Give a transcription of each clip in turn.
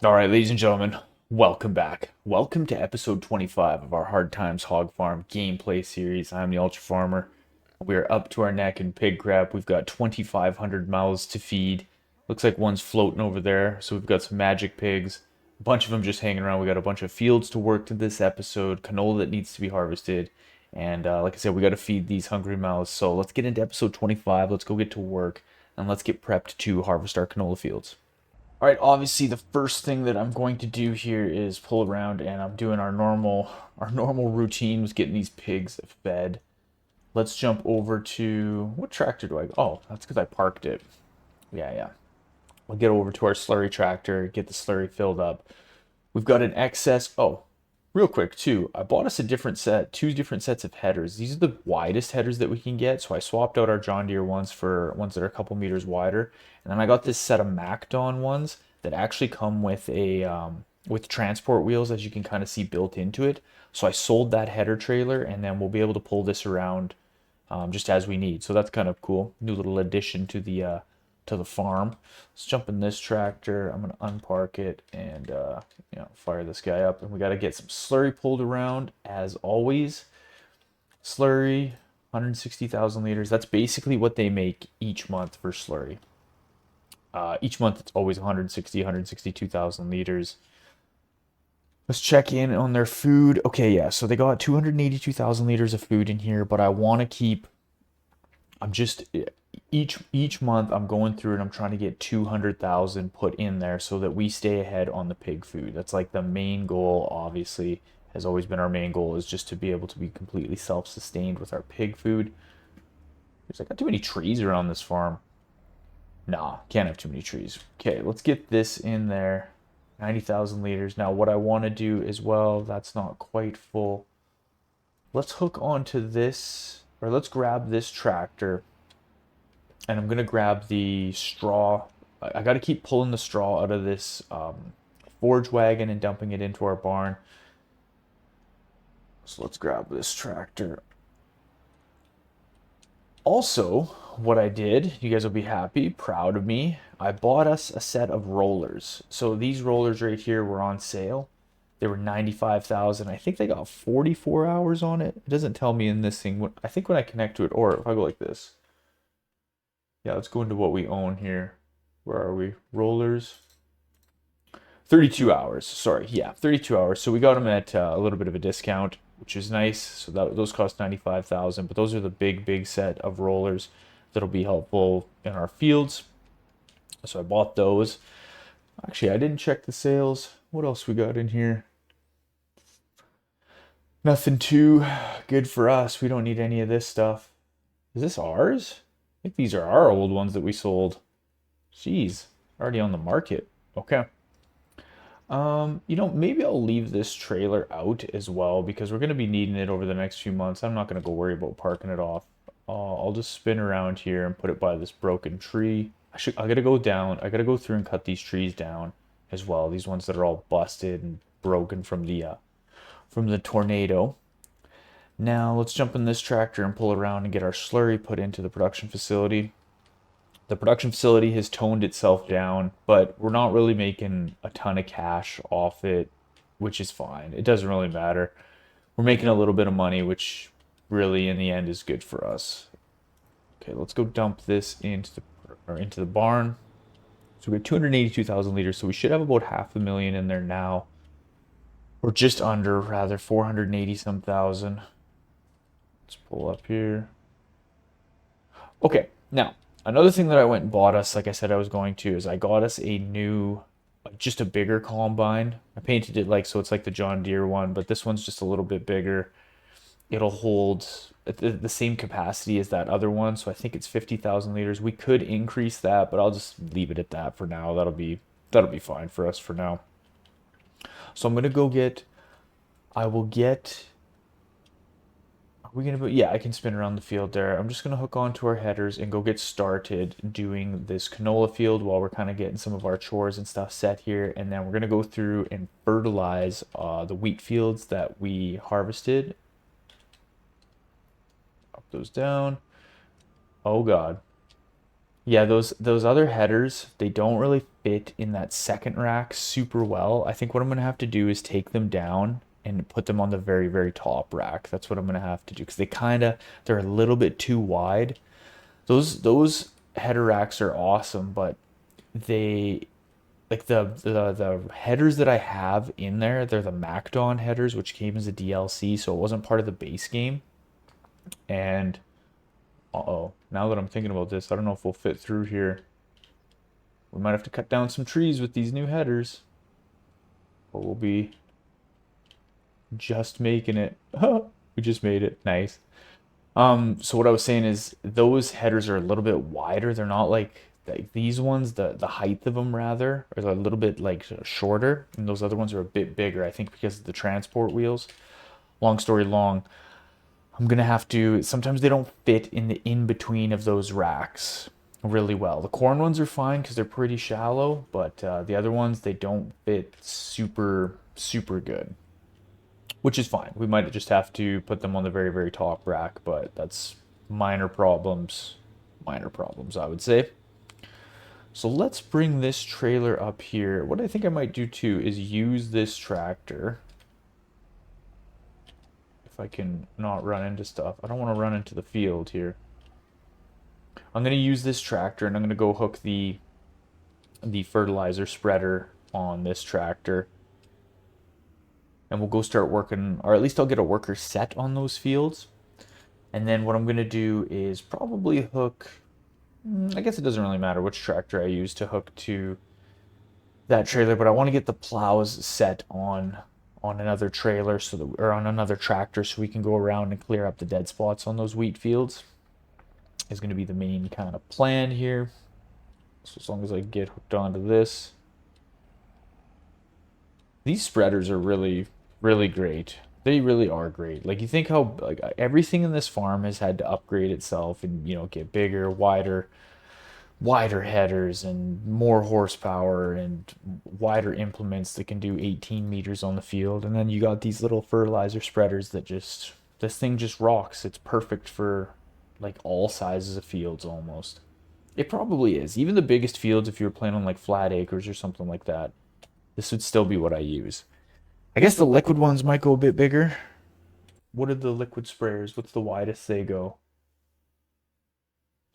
All right, ladies and gentlemen, welcome back. Welcome to episode 25 of our Hard Times Hog Farm gameplay series. I'm the Ultra Farmer. We're up to our neck in pig crap. We've got 2,500 mouths to feed. Looks like one's floating over there. So we've got some magic pigs. A bunch of them just hanging around. We got a bunch of fields to work to this episode, canola that needs to be harvested. And like I said, we got to feed these hungry mouths. So let's get into episode 25. Let's go get to work and let's get prepped to harvest our canola fields. All right, obviously the first thing that I'm going to do here is pull around and I'm doing our normal routine was getting these pigs fed. Let's jump over to what tractor do I go? Oh, that's because I parked it. Yeah. We'll get over to our slurry tractor, get the slurry filled up. We've got an excess. Oh, real quick too, I bought us a different set, two different sets of headers. These are the widest headers that we can get, so I swapped out our John Deere ones for ones that are a couple meters wider, and then I got this set of Macdon ones that actually come with a with transport wheels, as you can kind of see built into it. So I sold that header trailer, and then we'll be able to pull this around just as we need. So that's kind of cool. New little addition to the farm. Let's jump in this tractor. I'm gonna unpark it and fire this guy up. And we got to get some slurry pulled around as always. Slurry, 160,000 liters. That's basically what they make each month for slurry. Each month it's always 162,000 liters. Let's check in on their food. Okay, yeah, so they got 282,000 liters of food in here, but I want to keep. I'm just each month I'm going through and I'm trying to get 200,000 put in there so that we stay ahead on the pig food. That's like the main goal, obviously, has always been our main goal is just to be able to be completely self-sustained with our pig food. There's like got too many trees around this farm. Nah, can't have too many trees. Okay, let's get this in there. 90,000 liters. Now what I want to do as well, that's not quite full. Let's hook onto this, or let's grab this tractor, and I'm gonna grab the straw. I got to keep pulling the straw out of this forge wagon and dumping it into our barn. So let's grab this tractor. Also, what I did, you guys will be happy, proud of me. I bought us a set of rollers. So these rollers right here were on sale. They were 95,000. I think they got 44 hours on it. It doesn't tell me in this thing. I think when I connect to it, or if I go like this. Yeah, let's go into what we own here. Where are we? Rollers. 32 hours. Sorry. Yeah, 32 hours. So we got them at a little bit of a discount, which is nice. So those cost 95,000, but those are the big set of rollers that'll be helpful in our fields. So I bought those. Actually, I didn't check the sales. What else we got in here? Nothing too good for us. We don't need any of this stuff. Is this ours? I think these are our old ones that we sold. Jeez, already on the market. Okay. Maybe I'll leave this trailer out as well because we're going to be needing it over the next few months. I'm not going to go worry about parking it off. I'll just spin around here and put it by this broken tree. I gotta go down. I gotta go through and cut these trees down as well. These ones that are all busted and broken from the tornado. Now let's jump in this tractor and pull around and get our slurry put into the production facility. The production facility has toned itself down, but we're not really making a ton of cash off it, which is fine. It doesn't really matter. We're making a little bit of money, which really in the end is good for us. Okay, let's go dump this into the barn. So we got 282,000 liters, so we should have about half a million in there now. Or just under, rather, 480 some thousand. Let's pull up here. Okay, now another thing that I went and bought us, like I said I was going to, is I got us a new, just a bigger combine. I painted it like so it's like the John Deere one, but this one's just a little bit bigger. It'll hold the same capacity as that other one, so I think it's 50,000 liters. We could increase that, but I'll just leave it at that for now. That'll be fine for us for now. So I'm gonna go get. I will get. Are we gonna? Yeah, I can spin around the field there. I'm just gonna hook onto our headers and go get started doing this canola field while we're kind of getting some of our chores and stuff set here, and then we're gonna go through and fertilize the wheat fields that we harvested. Up those down. Oh God. Yeah, those other headers, they don't really fit in that second rack super well. I think what I'm gonna have to do is take them down and put them on the very, very top rack. That's what I'm gonna have to do because they're a little bit too wide. Those header racks are awesome, but they like the headers that I have in there, they're the MacDon headers, which came as a DLC, so it wasn't part of the base game. And uh-oh, now that I'm thinking about this, I don't know if we'll fit through here. We might have to cut down some trees with these new headers. But we'll be just making it. We just made it. Nice. So what I was saying is those headers are a little bit wider. They're not like these ones, the height of them rather, are a little bit like shorter, and those other ones are a bit bigger, I think because of the transport wheels. Long story long, I'm gonna have to, sometimes they don't fit in the in between of those racks really well. The corn ones are fine because they're pretty shallow, but the other ones they don't fit super good, which is fine. We might just have to put them on the very very top rack, but that's minor problems, minor problems I would say. So let's bring this trailer up here. What I think I might do too is use this tractor. If I can not run into stuff. I don't want to run into the field here. I'm going to use this tractor and I'm going to go hook the fertilizer spreader on this tractor. And we'll go start working, or at least I'll get a worker set on those fields. And then what I'm going to do is probably hook, I guess it doesn't really matter which tractor I use to hook to that trailer, but I want to get the plows set on another trailer so that, or on another tractor so we can go around and clear up the dead spots on those wheat fields. Is going to be the main kind of plan here. So as long as I get hooked onto this. These spreaders are really, really great. They really are great. Like you think how like everything in this farm has had to upgrade itself and get bigger, wider headers and more horsepower and wider implements that can do 18 meters on the field. And then you got these little fertilizer spreaders that just this thing just rocks. It's perfect for like all sizes of fields almost. It probably is. Even the biggest fields, if you were playing on like flat acres or something like that, this would still be what I use. I guess the liquid ones might go a bit bigger. What are the liquid sprayers? What's the widest they go?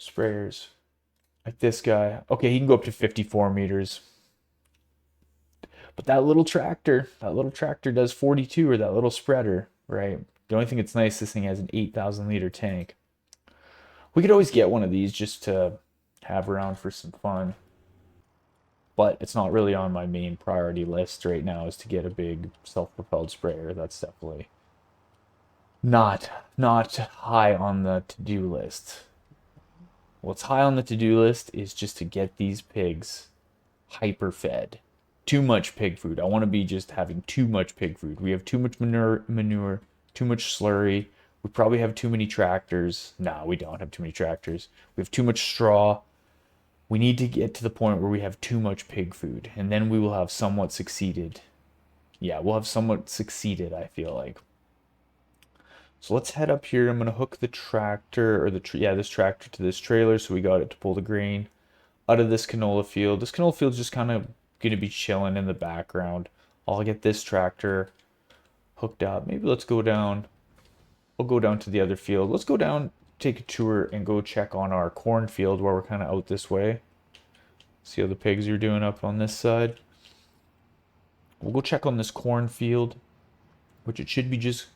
Sprayers. Like this guy. Okay, he can go up to 54 meters. But that little tractor does 42, or that little spreader, right? The only thing that's nice, this thing has an 8,000 liter tank. We could always get one of these just to have around for some fun. But it's not really on my main priority list right now is to get a big self-propelled sprayer. That's definitely not high on the to-do list. What's high on the to-do list is just to get these pigs hyper fed. Too much pig food. I want to be just having too much pig food. We have too much manure, too much slurry. We probably have too many tractors. No, we don't have too many tractors. We have too much straw. We need to get to the point where we have too much pig food, and then we will have somewhat succeeded. Yeah, we'll have somewhat succeeded, I feel like. So let's head up here. I'm gonna hook the tractor or this tractor to this trailer so we got it to pull the grain out of this canola field. This canola field's just kind of gonna be chilling in the background. I'll get this tractor hooked up. Maybe let's go down. We'll go down to the other field. Let's go down, take a tour, and go check on our cornfield while we're kind of out this way. See how the pigs are doing up on this side. We'll go check on this cornfield, which it should be just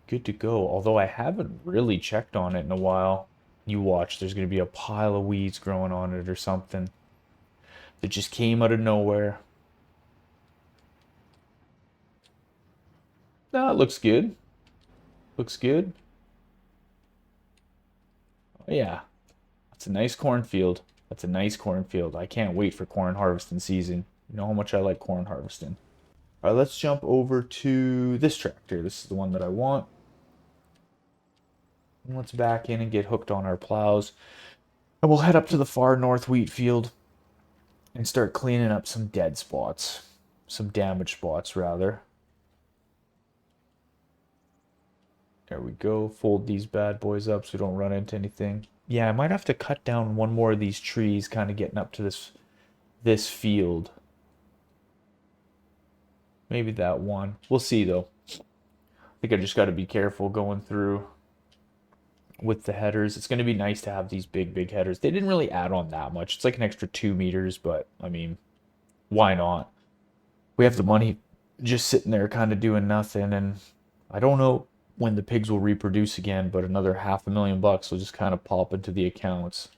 good to go. Although I haven't really checked on it in a while. You watch, there's going to be a pile of weeds growing on it or something that just came out of nowhere. Nah, it looks good. Looks good. Oh, yeah, that's a nice cornfield. That's a nice cornfield. I can't wait for corn harvesting season. You know how much I like corn harvesting. All right, let's jump over to this tractor. This is the one that I want. And let's back in and get hooked on our plows. And we'll head up to the far north wheat field and start cleaning up some dead spots. Some damaged spots, rather. There we go. Fold these bad boys up so we don't run into anything. Yeah, I might have to cut down one more of these trees kind of getting up to this field. Maybe that one. We'll see though. I think I just got to be careful going through with the headers. It's going to be nice to have these big headers. They didn't really add on that much. It's like an extra 2 meters, but I mean, why not? We have the money just sitting there kind of doing nothing. And I don't know when the pigs will reproduce again, but another $500,000 will just kind of pop into the accounts.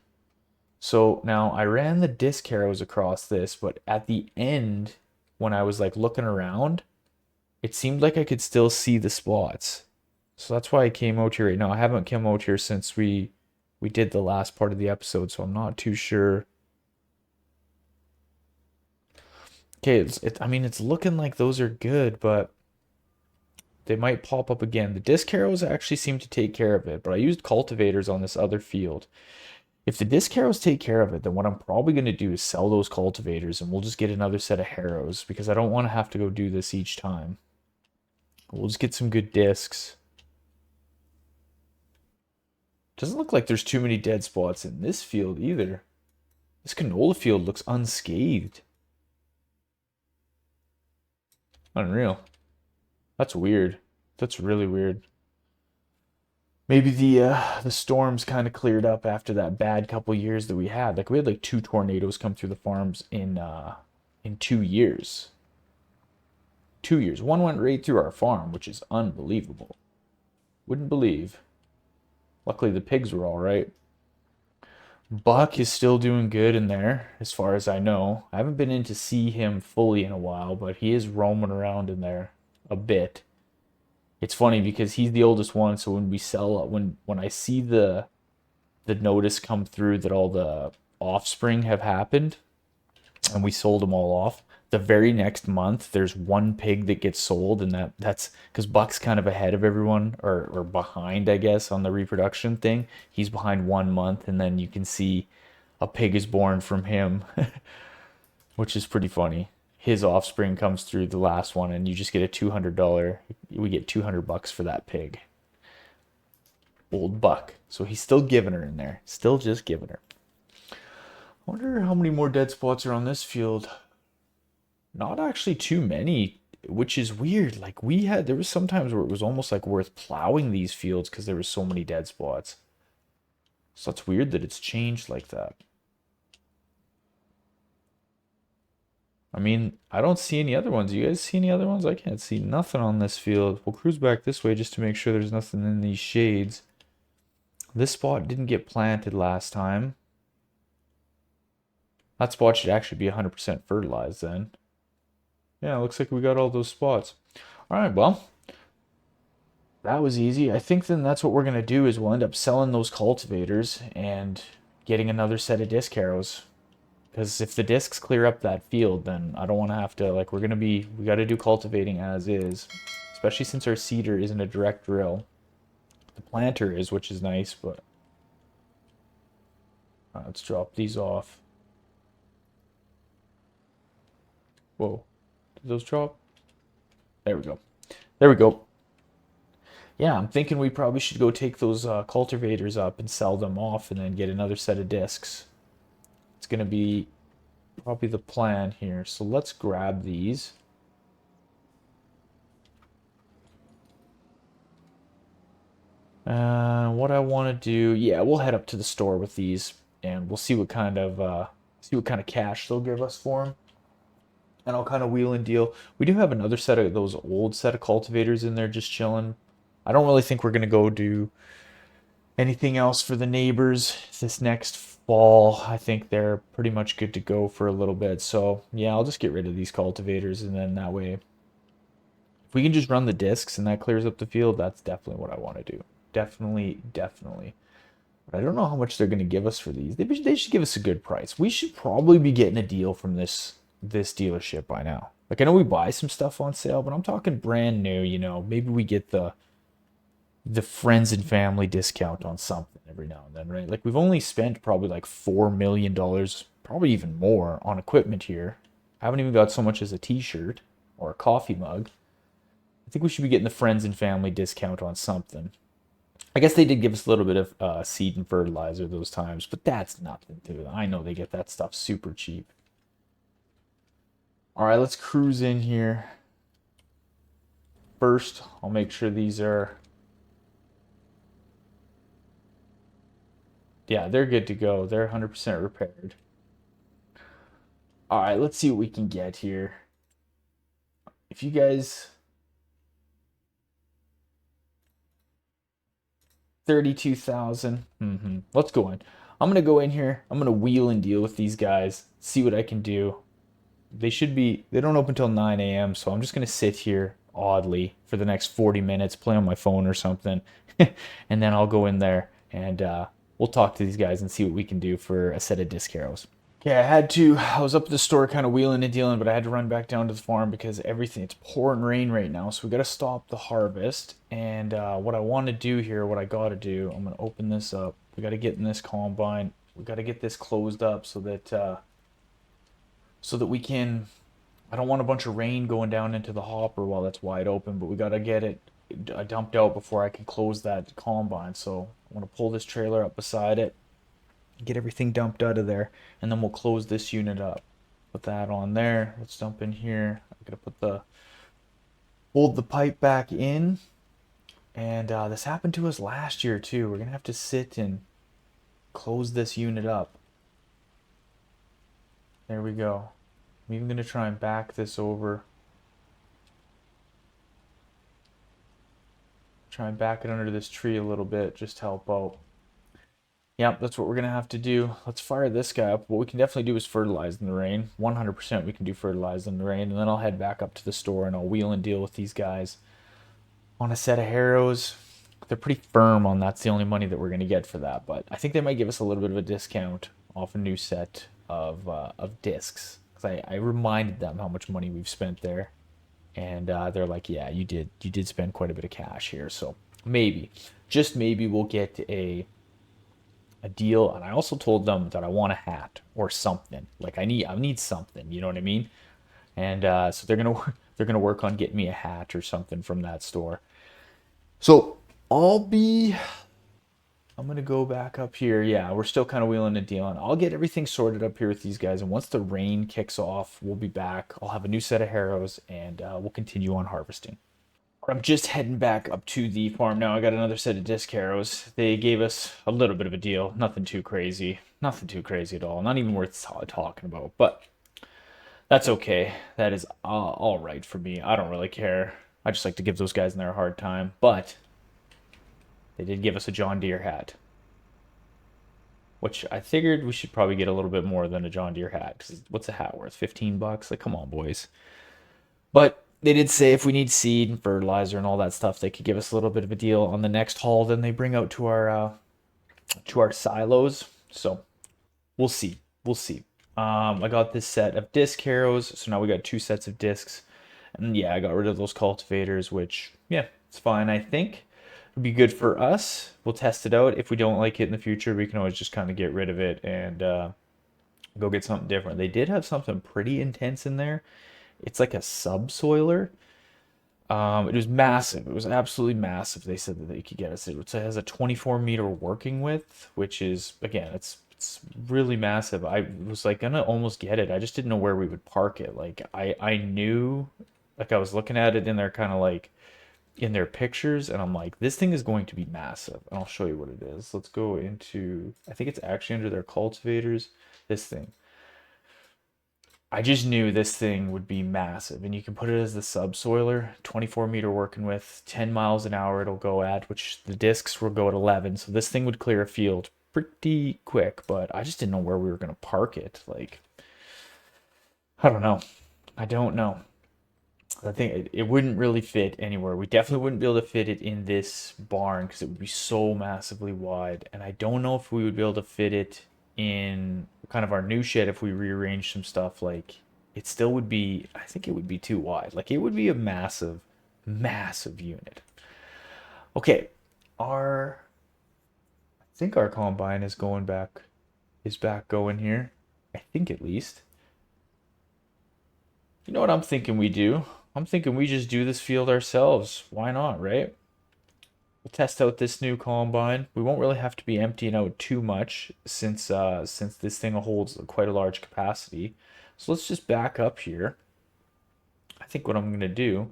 So now I ran the disc harrows across this, but at the end, when I was like looking around, it seemed like I could still see the spots. So that's why I came out here right now. I haven't come out here since we did the last part of the episode, so I'm not too sure. Okay, I mean, it's looking like those are good, but they might pop up again. The disc harrows actually seem to take care of it, but I used cultivators on this other field. If the disc harrows take care of it, then what I'm probably going to do is sell those cultivators and we'll just get another set of harrows because I don't want to have to go do this each time. We'll just get some good discs. Doesn't look like there's too many dead spots in this field either. This canola field looks unscathed. Unreal. That's weird. That's really weird. Maybe the storms kind of cleared up after that bad couple years that we had. Like we had like 2 tornadoes come through the farms in 2 years. 2 years. One went right through our farm, which is unbelievable. Wouldn't believe. Luckily the pigs were all right. Buck is still doing good in there, as far as I know. I haven't been in to see him fully in a while, but he is roaming around in there a bit. It's funny because he's the oldest one, so when we sell when I see the notice come through that all the offspring have happened and we sold them all off, the very next month there's one pig that gets sold, and that's because Buck's kind of ahead of everyone, or behind, I guess, on the reproduction thing. He's behind 1 month, and then you can see a pig is born from him, which is pretty funny. His offspring comes through the last one, and you just get a $200. We get $200 for that pig. Old Buck. So he's still giving her in there. Still just giving her. I wonder how many more dead spots are on this field. Not actually too many, which is weird. Like there was some times where it was almost like worth plowing these fields because there were so many dead spots. So it's weird that it's changed like that. I mean, I don't see any other ones. You guys see any other ones? I can't see nothing on this field. We'll cruise back this way just to make sure there's nothing in these shades. This spot didn't get planted last time. That spot should actually be 100% fertilized then. Yeah, looks like we got all those spots. All right, well, that was easy. I think then that's what we're going to do is we'll end up selling those cultivators and getting another set of disc harrows. Because if the discs clear up that field, then I don't want to have to, like, we got to do cultivating as is. Especially since our seeder isn't a direct drill. The planter is, which is nice, but... let's drop these off. Whoa. Did those drop? There we go. There we go. Yeah, I'm thinking we probably should go take those cultivators up and sell them off and then get another set of discs. It's going to be probably the plan here. So let's grab these. What I want to do, yeah, we'll head up to the store with these and we'll see what kind of cash they'll give us for them. And I'll kind of wheel and deal. We do have another set of those old set of cultivators in there just chilling. I don't really think we're going to go do anything else for the neighbors this next fall. I think they're pretty much good to go for a little bit. So yeah, I'll just get rid of these cultivators, and then that way, if we can just run the discs and that clears up the field, that's definitely what I want to do. Definitely. But I don't know how much they're going to give us for these. They should give us a good price. We should probably be getting a deal from this dealership by now. Like, I know we buy some stuff on sale, but I'm talking brand new, maybe we get the friends and family discount on something every now and then, right? Like, we've only spent probably like $4 million, probably even more, on equipment here. I haven't even got so much as a t-shirt or a coffee mug. I think we should be getting the friends and family discount on something. I guess they did give us a little bit of seed and fertilizer those times, but that's nothing to. I know they get that stuff super cheap. All right, let's cruise in here. First, I'll make sure these are, yeah, they're good to go. They're 100% repaired. All right, let's see what we can get here. If you guys 32,000. Let's go in. I'm gonna go in here. I'm gonna wheel and deal with these guys. See what I can do. They should be. They don't open till 9 a.m. So I'm just gonna sit here oddly for the next 40 minutes, play on my phone or something, and then I'll go in there and we'll talk to these guys and see what we can do for a set of disc arrows. Okay, I was up at the store kind of wheeling and dealing, but I had to run back down to the farm because it's pouring rain right now. So we got to stop the harvest. And what I want to do here, what I got to do, I'm going to open this up. We got to get in this combine. We got to get this closed up so that we can, I don't want a bunch of rain going down into the hopper while that's wide open, but we got to get it dumped out before I can close that combine. So I'm going to pull this trailer up beside it, get everything dumped out of there, and then we'll close this unit up. Put that on there. Let's dump in here. I'm gonna hold the pipe back in. And this happened to us last year too. We're gonna have to sit and close this unit up. There we go. I'm even gonna try and back this over. Try and back it under this tree a little bit, just to help out. Yep, that's what we're going to have to do. Let's fire this guy up. What we can definitely do is fertilize in the rain. 100% we can do fertilize in the rain. And then I'll head back up to the store and I'll wheel and deal with these guys on a set of harrows. They're pretty firm on that's the only money that we're going to get for that. But I think they might give us a little bit of a discount off a new set of discs. Because I reminded them how much money we've spent there. And they're like, yeah, you did spend quite a bit of cash here. So maybe, just maybe we'll get a deal. And I also told them that I want a hat or something. Like I need something, you know what I mean? And so they're gonna work on getting me a hat or something from that store. So I'm gonna go back up here. Yeah, we're still kind of wheeling and dealing. I'll get everything sorted up here with these guys, and once the rain kicks off, we'll be back. I'll have a new set of harrows, and we'll continue on harvesting. I'm just heading back up to the farm now. I got another set of disc harrows. They gave us a little bit of a deal. Nothing too crazy. Nothing too crazy at all. Not even worth talking about. But that's okay. That is all right for me. I don't really care. I just like to give those guys in there a hard time. But they did give us a John Deere hat, which I figured we should probably get a little bit more than a John Deere hat. Because what's a hat worth? 15 bucks? Like, come on, boys. But they did say if we need seed and fertilizer and all that stuff, they could give us a little bit of a deal on the next haul. Then they bring out to our silos. So we'll see. We'll see. I got this set of disc harrows, so now we got two sets of discs. And yeah, I got rid of those cultivators, which yeah, it's fine. I think it'd be good for us. We'll test it out. If we don't like it in the future, we can always just kind of get rid of it and go get something different. They did have something pretty intense in there. It's like a subsoiler. It was massive. It was absolutely massive. They said that they could get us. It has a 24-meter working width, which is again, it's really massive. I was like gonna almost get it. I just didn't know where we would park it. Like I knew, like I was looking at it in their kind of like in their pictures, and I'm like, this thing is going to be massive. And I'll show you what it is. Let's go into. I think it's actually under their cultivators. This thing. I just knew this thing would be massive, and you can put it as the subsoiler, 24-meter working with 10 miles an hour it'll go at, which the discs will go at 11. So this thing would clear a field pretty quick, but I just didn't know where we were going to park it. Like, I don't know. I don't know. I think it wouldn't really fit anywhere. We definitely wouldn't be able to fit it in this barn because it would be so massively wide. And I don't know if we would be able to fit it in kind of our new shed if we rearrange some stuff. Like it still would be, I think it would be too wide. Like it would be a massive, massive unit. Okay, I think our combine is back going here. I think at least. You know what I'm thinking we do? I'm thinking we just do this field ourselves. Why not, right? we'll test out this new combine. We won't really have to be emptying out too much since this thing holds quite a large capacity. So let's just back up here. I think what I'm gonna do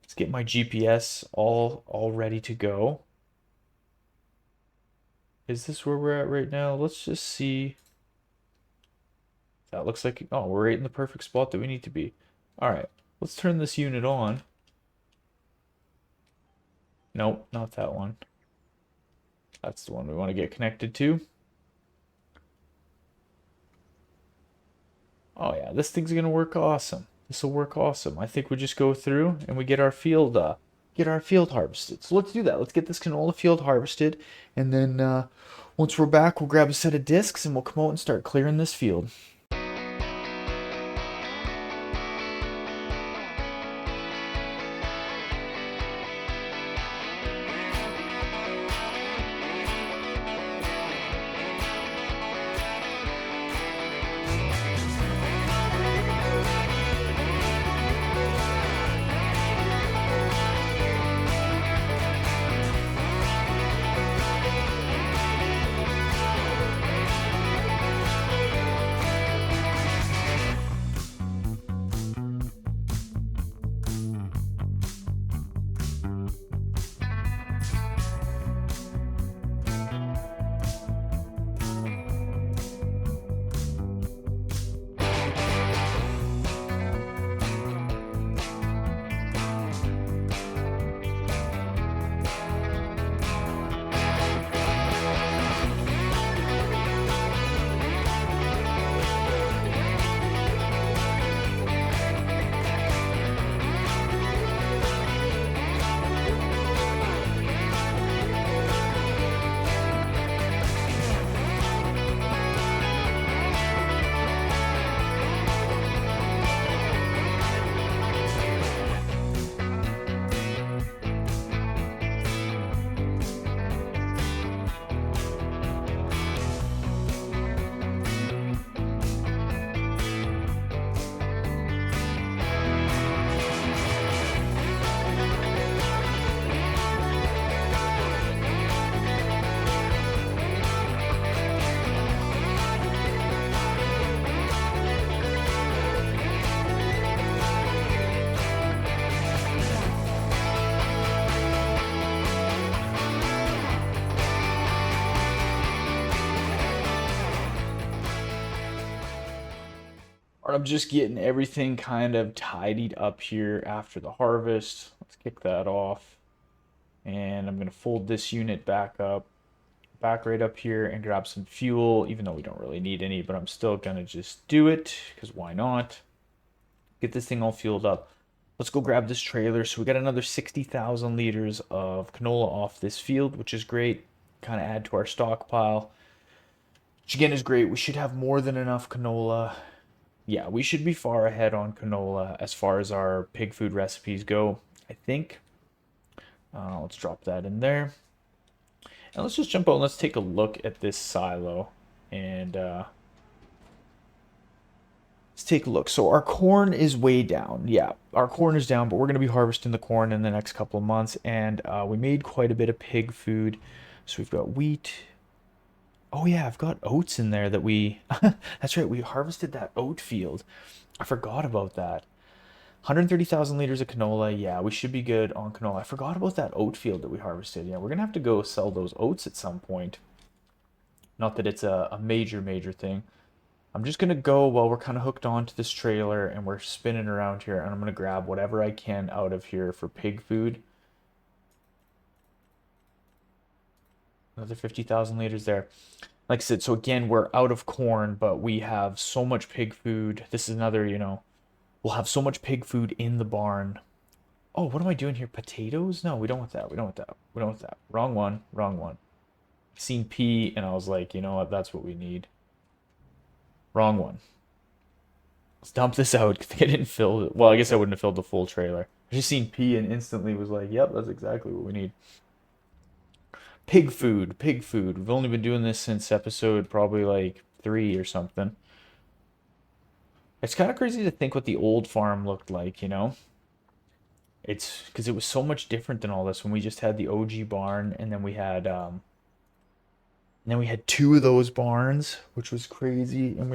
is get my GPS all ready to go. Is this where we're at right now? Let's just see. That looks like, oh, we're right in the perfect spot that we need to be. All right, let's turn this unit on. Nope, not that one. That's the one we want to get connected to. Oh yeah, this thing's gonna work awesome. This will work awesome. I think we just go through and we get our field harvested. So let's do that. Let's get this canola field harvested, and then once we're back, we'll grab a set of discs and we'll come out and start clearing this field. I'm just getting everything kind of tidied up here after the harvest. Let's kick that off. And I'm going to fold this unit back right up here and grab some fuel, even though we don't really need any, but I'm still going to just do it because why not? Get this thing all fueled up. Let's go grab this trailer. So we got another 60,000 liters of canola off this field, which is great. Kind of add to our stockpile, which again is great. We should have more than enough canola. Yeah, we should be far ahead on canola as far as our pig food recipes go, I think. Let's drop that in there. And let's just jump out and let's take a look at this silo. And let's take a look. So our corn is way down. Yeah, our corn is down, but we're going to be harvesting the corn in the next couple of months. And we made quite a bit of pig food. So we've got wheat. Oh yeah, I've got oats in there that we... That's right, we harvested that oat field. I forgot about that. 130,000 liters of canola. Yeah, we should be good on canola. I forgot about that oat field that we harvested. Yeah, we're going to have to go sell those oats at some point. Not that it's a major thing. I'm just going to go while we're kind of hooked onto this trailer and we're spinning around here, and I'm going to grab whatever I can out of here for pig food. Another 50,000 liters there. Like I said, so again, we're out of corn, but we have so much pig food. This is another, we'll have so much pig food in the barn. Oh, what am I doing here? Potatoes? No, we don't want that. We don't want that. We don't want that. Wrong one. Wrong one. Seen pea, and I was like, you know what? That's what we need. Wrong one. Let's dump this out. I didn't fill it. Well, I guess I wouldn't have filled the full trailer. I just seen pea and instantly was like, yep, that's exactly what we need. Pig food, pig food. We've only been doing this since episode probably like 3 or something. It's kind of crazy to think what the old farm looked like, It's because it was so much different than all this when we just had the OG barn, and then we had two of those barns, which was crazy. And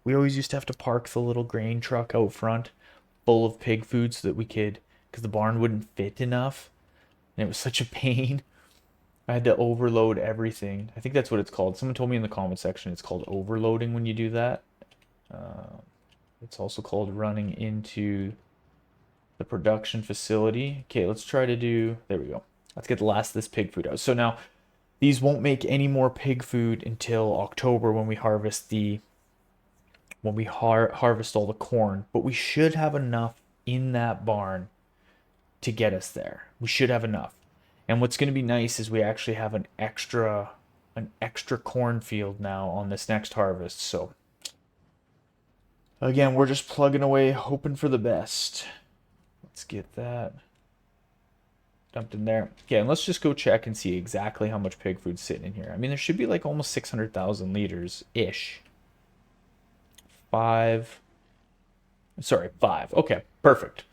we always used to have to park the little grain truck out front full of pig food so that we could, because the barn wouldn't fit enough. And it was such a pain. I had to overload everything. I think that's what it's called. Someone told me in the comment section it's called overloading when you do that. It's also called running into the production facility. Okay, let's try to do, there we go. Let's get the last of this pig food out. So now these won't make any more pig food until October when we harvest harvest all the corn, but we should have enough in that barn to get us there. We should have enough. And what's going to be nice is we actually have an extra cornfield now on this next harvest. So again, we're just plugging away, hoping for the best. Let's get that dumped in there. Okay, and let's just go check and see exactly how much pig food's sitting in here. I mean, there should be like almost 600,000 liters-ish. 5. Sorry, 5. Okay, perfect.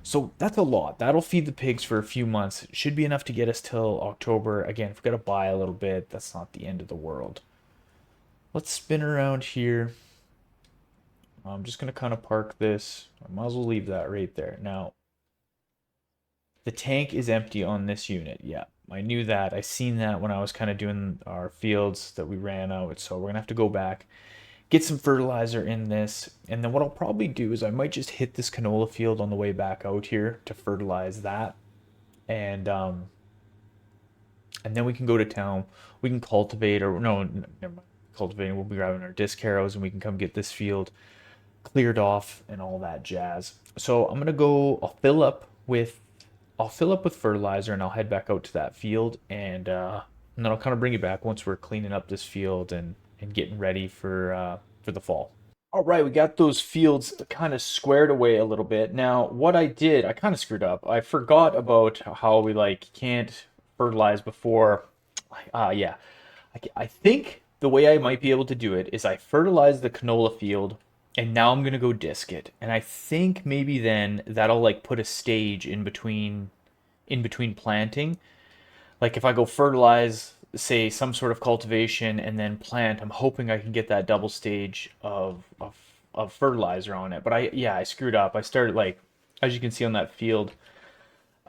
So that's a lot. That'll feed the pigs for a few months. It should be enough to get us till October. Again, if we got to buy a little bit, that's not the end of the world. Let's spin around here. I'm just going to kind of park this. I might as well leave that right there. Now, the tank is empty on this unit. Yeah, I knew that. I seen that when I was kind of doing our fields that we ran out. So we're going to have to go back, get some fertilizer in this. And then what I'll probably do is I might just hit this canola field on the way back out here to fertilize that. And then we can go to town. We can cultivate, or no, never mind. Cultivating, we'll be grabbing our disc harrows and we can come get this field cleared off and all that jazz. So I'm gonna go, I'll fill up with fertilizer and I'll head back out to that field, and then I'll kind of bring you back once we're cleaning up this field and getting ready for the fall. All right, we got those fields kind of squared away a little bit. Now, what I did, I kind of screwed up. I forgot about how we like can't fertilize before. Yeah, I think the way I might be able to do it is I fertilize the canola field, and now I'm gonna go disc it. And I think maybe then that'll like put a stage in between planting. Like if I go fertilize, say some sort of cultivation and then plant, I'm hoping I can get that double stage of fertilizer on it. But I screwed up. I started like, as you can see on that field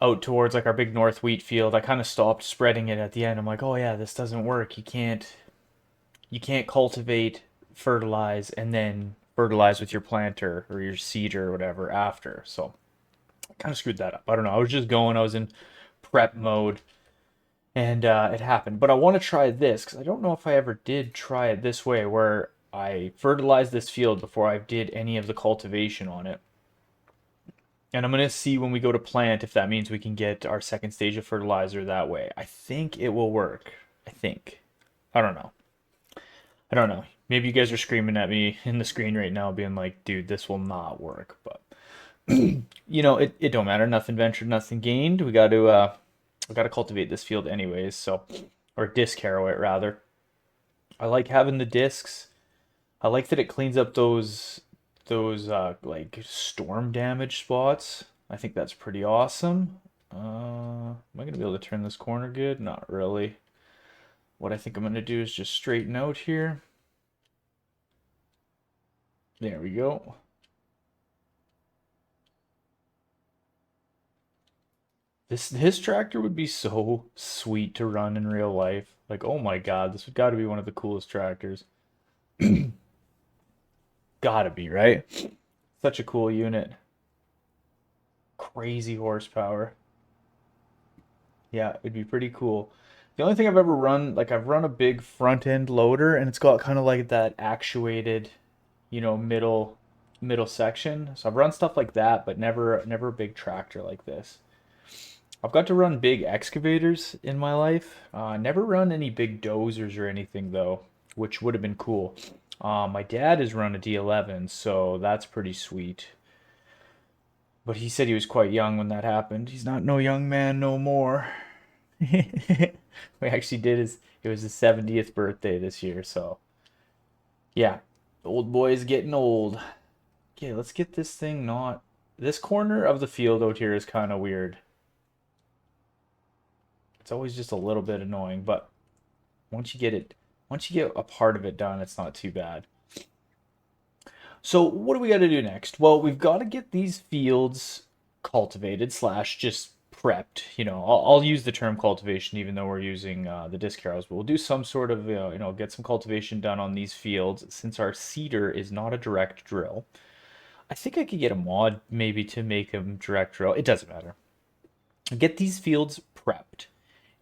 out towards like our big north wheat field, I kind of stopped spreading it at the end. I'm like, oh yeah, this doesn't work. You can't cultivate, fertilize, and then fertilize with your planter or your seeder or whatever after. So I kind of screwed that up. I don't know. I was in prep mode, and it happened. But I want to try this because I don't know if I ever did try it this way, where I fertilized this field before I did any of the cultivation on it. And I'm going to see when we go to plant if that means we can get our second stage of fertilizer that way. I think it will work. I think. I don't know. I don't know. Maybe you guys are screaming at me in the screen right now, being like, dude, this will not work. But, it don't matter. Nothing ventured, nothing gained. We got to cultivate this field anyways, so, or disc harrow it rather. I like having the discs. I like that it cleans up those like storm damage spots. I think that's pretty awesome. Am I gonna be able to turn this corner good? Not really. What I think I'm gonna do is just straighten out here. There we go. This tractor would be so sweet to run in real life. Like, oh my God, this would got to be one of the coolest tractors. Gotta be, right? Such a cool unit. Crazy horsepower. Yeah, it'd be pretty cool. The only thing I've ever run, like I've run a big front end loader and it's got kind of like that actuated, middle section. So I've run stuff like that, but never a big tractor like this. I've got to run big excavators in my life. Never run any big dozers or anything though, which would have been cool. My dad has run a D11, so that's pretty sweet. But he said he was quite young when that happened. He's not no young man no more. We actually it was his 70th birthday this year, so yeah, the old boy is getting old. Okay, let's get this thing not This corner of the field out here is kind of weird. It's always just a little bit annoying, but once you get a part of it done, it's not too bad. So what do we got to do next? Well, we've got to get these fields cultivated slash just prepped. I'll use the term cultivation even though we're using the disc harrows, but we'll do some sort of get some cultivation done on these fields since our seeder is not a direct drill. I think I could get a mod maybe to make them direct drill. It doesn't matter. Get these fields prepped.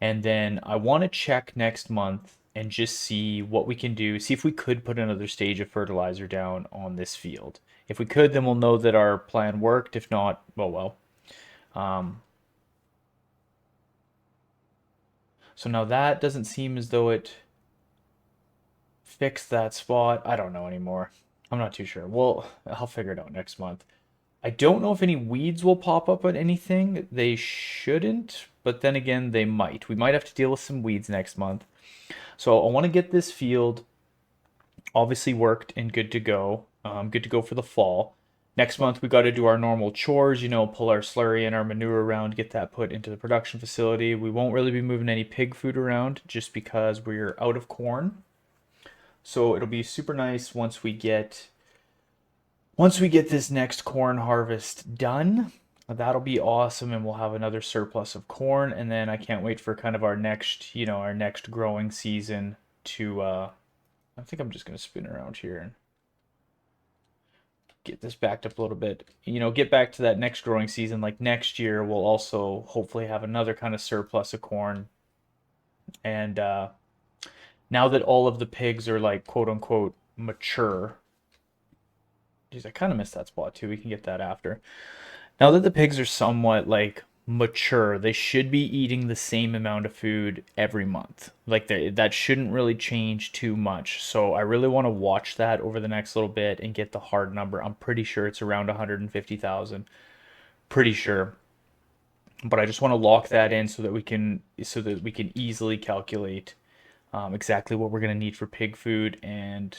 And then I want to check next month and just see what we can do. See if we could put another stage of fertilizer down on this field. If we could, then we'll know that our plan worked. If not, well. Um, so now that doesn't seem as though it fixed that spot. I don't know anymore. I'm not too sure. Well, I'll figure it out next month. I don't know if any weeds will pop up on anything. They shouldn't, but then again, they might. We might have to deal with some weeds next month. So I want to get this field obviously worked and good to go. Good to go for the fall. Next month, we got to do our normal chores, pull our slurry and our manure around, get that put into the production facility. We won't really be moving any pig food around just because we're out of corn. So it'll be super nice once we get this next corn harvest done. That'll be awesome, and we'll have another surplus of corn. And then I can't wait for kind of our next growing season to. I think I'm just gonna spin around here and get this backed up a little bit. Get back to that next growing season. Like next year, we'll also hopefully have another kind of surplus of corn. And now that all of the pigs are like quote unquote mature. Geez, I kind of missed that spot too. We can get that after. Now that the pigs are somewhat like mature, they should be eating the same amount of food every month. Like that shouldn't really change too much. So I really want to watch that over the next little bit and get the hard number. I'm pretty sure it's around 150,000. Pretty sure. But I just want to lock that in so that we can easily calculate exactly what we're gonna need for pig food and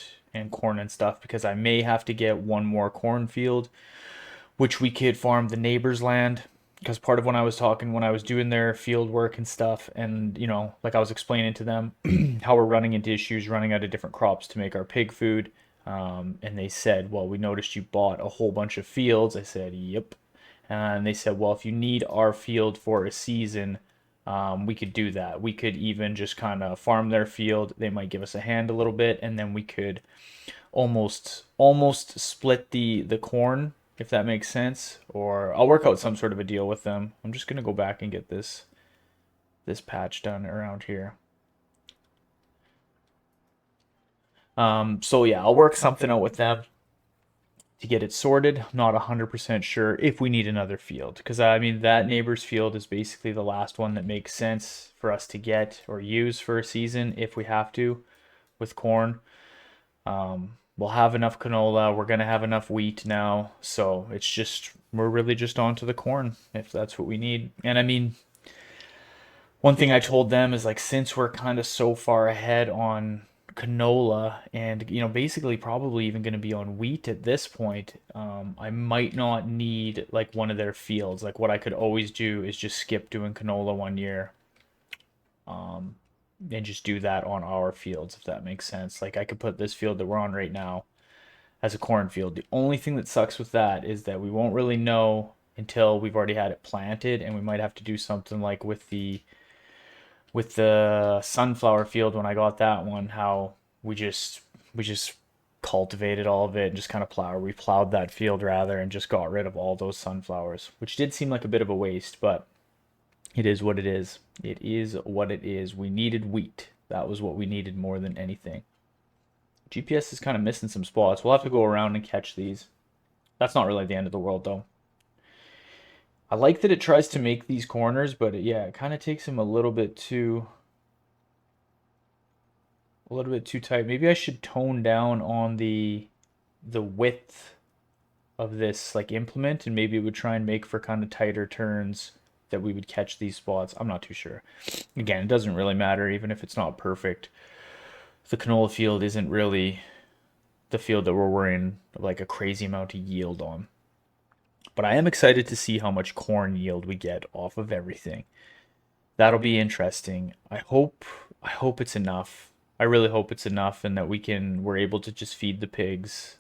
corn and stuff because I may have to get one more cornfield which we could farm the neighbor's land. Because part of when I was doing their field work and stuff, and like I was explaining to them how we're running into issues running out of different crops to make our pig food. And they said, well, we noticed you bought a whole bunch of fields. I said, yep. And they said, well, if you need our field for a season, we could do that. We could even just kind of farm their field. They might give us a hand a little bit, and then we could almost split the corn if that makes sense, or I'll work out some sort of a deal with them. I'm just gonna go back and get this patch done around here. So yeah, I'll work something out with them to get it sorted. I'm not 100% sure if we need another field because I mean that neighbor's field is basically the last one that makes sense for us to get or use for a season if we have to with corn. We'll have enough canola. We're gonna have enough wheat now, so we're really just on to the corn if that's what we need. And I mean, one thing I told them is like since we're kind of so far ahead on canola and basically probably even going to be on wheat at this point, I might not need like one of their fields. Like what I could always do is just skip doing canola one year, um, and just do that on our fields if that makes sense. Like I could put this field that we're on right now as a cornfield. The only thing that sucks with that is that we won't really know until we've already had it planted, and we might have to do something like with the sunflower field when I got that one, how we just cultivated all of it and just kind of we plowed that field rather and just got rid of all those sunflowers, which did seem like a bit of a waste, but it is what it is. It is what it is. We needed wheat. That was what we needed more than anything. GPS is kind of missing some spots. We'll have to go around and catch these. That's not really the end of the world though. I like that it tries to make these corners, but yeah, it kind of takes him a little bit too tight. Maybe I should tone down on the width of this like implement, and maybe it would try and make for kind of tighter turns that we would catch these spots. I'm not too sure. Again, it doesn't really matter even if it's not perfect. The canola field isn't really the field that we're worrying like a crazy amount of yield on. But I am excited to see how much corn yield we get off of everything. That'll be interesting. I hope it's enough. I really hope it's enough and that we're able to just feed the pigs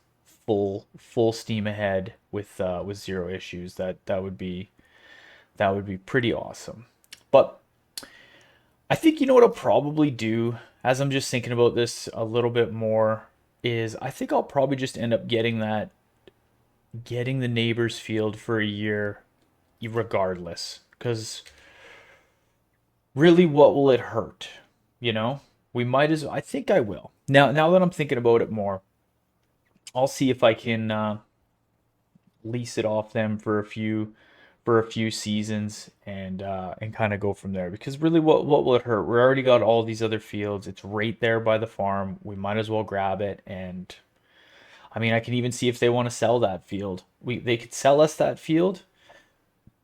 full steam ahead with zero issues. That would be pretty awesome. But I think you know what I'll probably do as I'm just thinking about this a little bit more is I think I'll probably just end up getting the neighbor's field for a year regardless. Because really, what will it hurt? You know, we might as I think I will. Now that I'm thinking about it more, I'll see if I can lease it off them for a few seasons and kind of go from there. Because really, what will it hurt? We already got all these other fields. It's right there by the farm. We might as well grab it. And I mean, I can even see if they want to sell that field. They could sell us that field,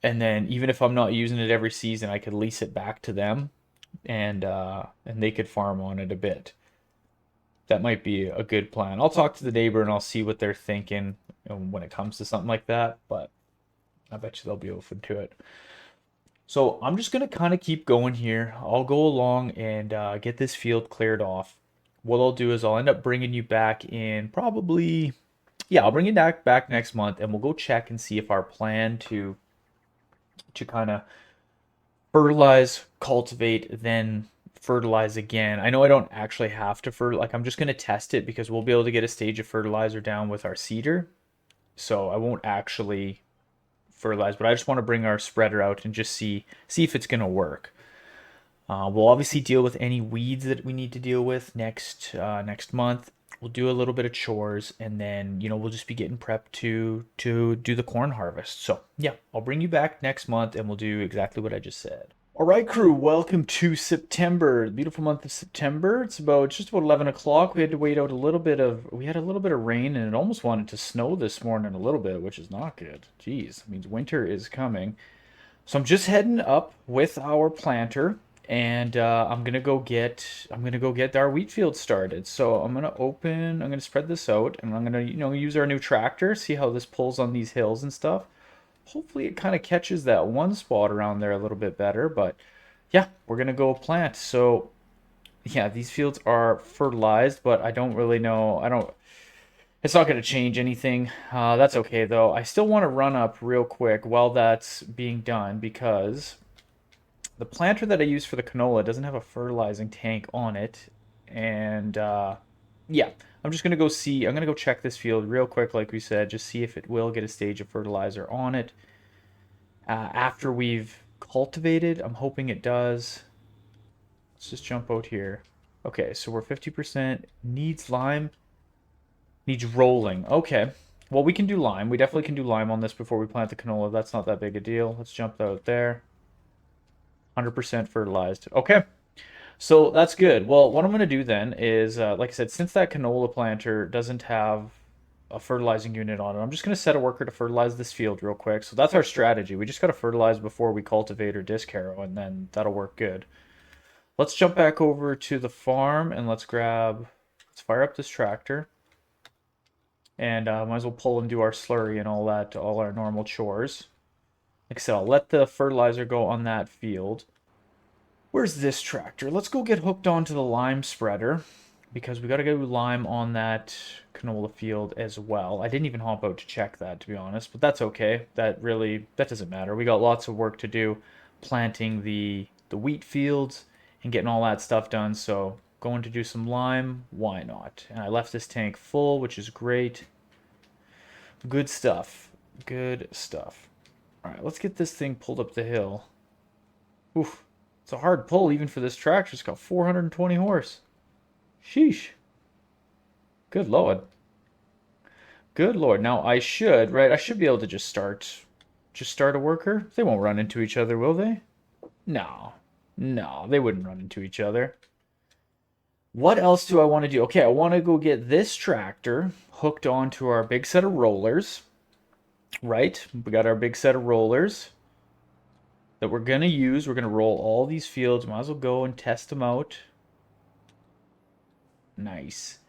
and then even if I'm not using it every season, I could lease it back to them, and they could farm on it a bit. That might be a good plan. I'll talk to the neighbor and I'll see what they're thinking when it comes to something like that. But I bet you they'll be open to it. So I'm just gonna kind of keep going here. I'll go along and get this field cleared off. What I'll do is I'll end up bringing you back in probably, yeah, I'll bring you back next month, and we'll go check and see if our plan to kind of fertilize, cultivate, then fertilize again. I know I don't actually have to like I'm just gonna test it because we'll be able to get a stage of fertilizer down with our seeder. So I won't actually fertilize, but I just want to bring our spreader out and just see if it's gonna work. We'll obviously deal with any weeds that we need to deal with next month. We'll do a little bit of chores, and then we'll just be getting prepped to do the corn harvest. So yeah, I'll bring you back next month, and we'll do exactly what I just said. All right, crew, welcome to September, the beautiful month of September. It's just about 11 o'clock. We had to wait out we had a little bit of rain, and it almost wanted to snow this morning a little bit, which is not good. Jeez, it means winter is coming. So I'm just heading up with our planter, and I'm gonna go get our wheat field started. So I'm gonna spread this out, and I'm gonna use our new tractor, see how this pulls on these hills and stuff. Hopefully it kind of catches that one spot around there a little bit better, but yeah, we're gonna go plant. So yeah, these fields are fertilized, but I don't really know. I don't. It's not going to change anything. That's okay though. I still want to run up real quick while that's being done because the planter that I use for the canola doesn't have a fertilizing tank on it. And yeah, I'm just going to go see. I'm going to go check this field real quick, like we said, just see if it will get a stage of fertilizer on it. After we've cultivated, I'm hoping it does. Let's just jump out here. Okay, so we're 50%. Needs lime. Needs rolling. Okay. Well, we can do lime. We definitely can do lime on this before we plant the canola. That's not that big a deal. Let's jump out there. 100% fertilized. Okay. So that's good. Well, what I'm going to do then is, like I said, since that canola planter doesn't have a fertilizing unit on it, I'm just going to set a worker to fertilize this field real quick. So that's our strategy. We just got to fertilize before we cultivate or disc harrow, and then that'll work good. Let's jump back over to the farm and let's fire up this tractor. And might as well pull and do our slurry and all that, all our normal chores. Like I said, I'll let the fertilizer go on that field. Where's this tractor? Let's go get hooked onto the lime spreader because we got to go lime on that canola field as well. I didn't even hop out to check that, to be honest, but that's okay. That doesn't matter. We got lots of work to do planting the wheat fields and getting all that stuff done. So going to do some lime, why not? And I left this tank full, which is great. Good stuff. Good stuff. All right, let's get this thing pulled up the hill. Oof. It's a hard pull even for this tractor. It's got 420 horse. Sheesh. Good lord. Good lord. Now I should be able to just start a worker. They won't run into each other, will they? No. No, they wouldn't run into each other. What else do I want to do? Okay, I want to go get this tractor hooked onto our big set of rollers. Right? We got our big set of rollers that we're going to use. We're going to roll all these fields. Might as well go and test them out. Nice.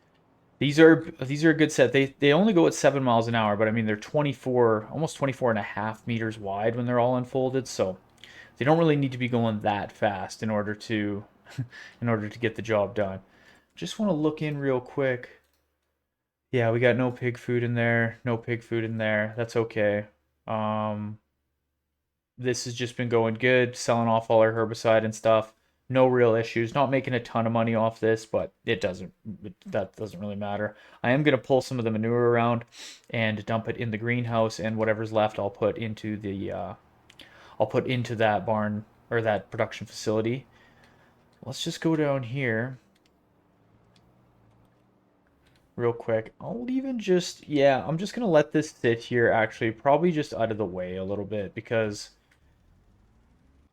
These are a good set. They only go at 7 miles an hour, but I mean they're 24, almost 24 and a half meters wide when they're all unfolded. So they don't really need to be going that fast in order to in order to get the job done. Just want to look in real quick. Yeah, we got no pig food in there. No pig food in there. That's okay. Um, this has just been going good, selling off all our herbicide and stuff. No real issues. Not making a ton of money off this, but that doesn't really matter. I am gonna pull some of the manure around and dump it in the greenhouse, and whatever's left I'll put into that barn or that production facility. Let's just go down here real quick. I'll even just, yeah, I'm just gonna let this sit here actually, probably just out of the way a little bit because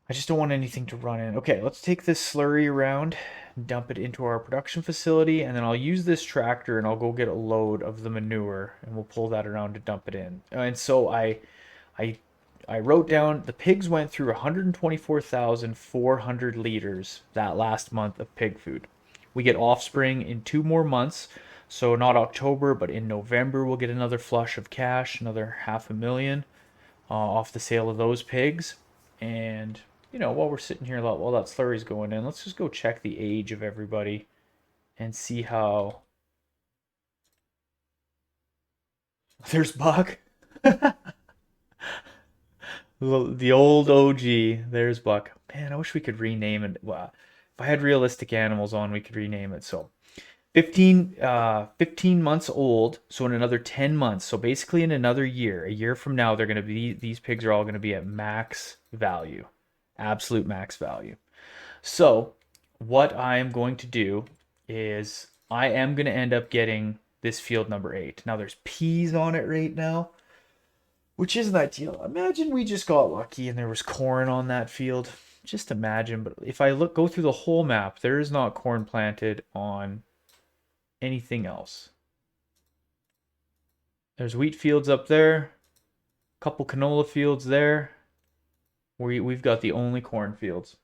I just don't want anything to run in. Okay, let's take this slurry around, dump it into our production facility, and then I'll use this tractor and I'll go get a load of the manure and we'll pull that around to dump it in. And so I I wrote down the pigs went through 124,400 liters that last month of pig food. We get offspring in 2 more months, so not October, but in November we'll get another flush of cash, another 500,000 off the sale of those pigs. And while we're sitting here, while that slurry's going in, let's just go check the age of everybody and see how. There's Buck. The old OG. There's Buck. Man, I wish we could rename it. Well, if I had realistic animals on, we could rename it. So 15 months old. So in another 10 months. So basically in another year, a year from now, these pigs are all going to be at max value, absolute max value. So what I am going to do is I am going to end up getting this field number 8. Now there's peas on it right now, which isn't ideal. Imagine we just got lucky and there was corn on that field. Just imagine. But if I go through the whole map, there is not corn planted on anything else. There's wheat fields up there, a couple canola fields there. We've got the only corn fields.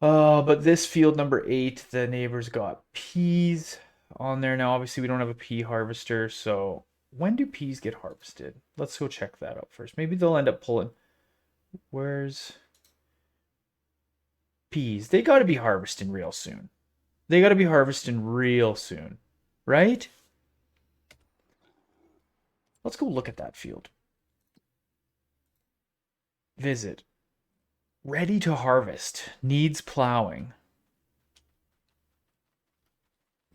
But this field number 8, the neighbors got peas on there. Now, obviously, we don't have a pea harvester, so when do peas get harvested? Let's go check that out first. Maybe they'll end up pulling. Where's peas? They got to be harvesting real soon. They got to be harvesting real soon, right? Let's go look at that field. Visit. Ready to harvest. Needs plowing.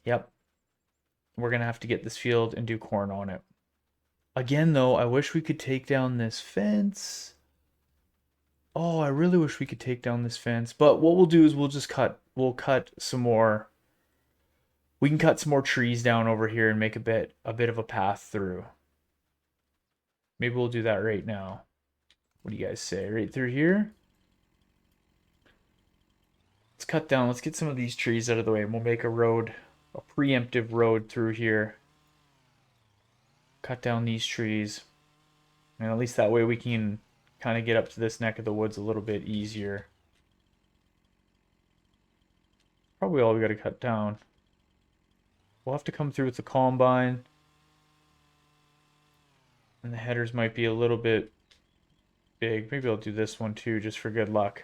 Yep. We're going to have to get this field and do corn on it. Again, though, I wish we could take down this fence. Oh, I really wish we could take down this fence. But what we'll do is we'll cut some more. We can cut some more trees down over here and make a bit of a path through. Maybe we'll do that right now. What do you guys say? Right through here? Let's cut down. Let's get some of these trees out of the way and we'll make a road, a preemptive road through here. Cut down these trees. And at least that way we can kind of get up to this neck of the woods a little bit easier. Probably all we got to cut down. We'll have to come through with the combine. And the headers might be a little bit big. Maybe I'll do this one too, just for good luck.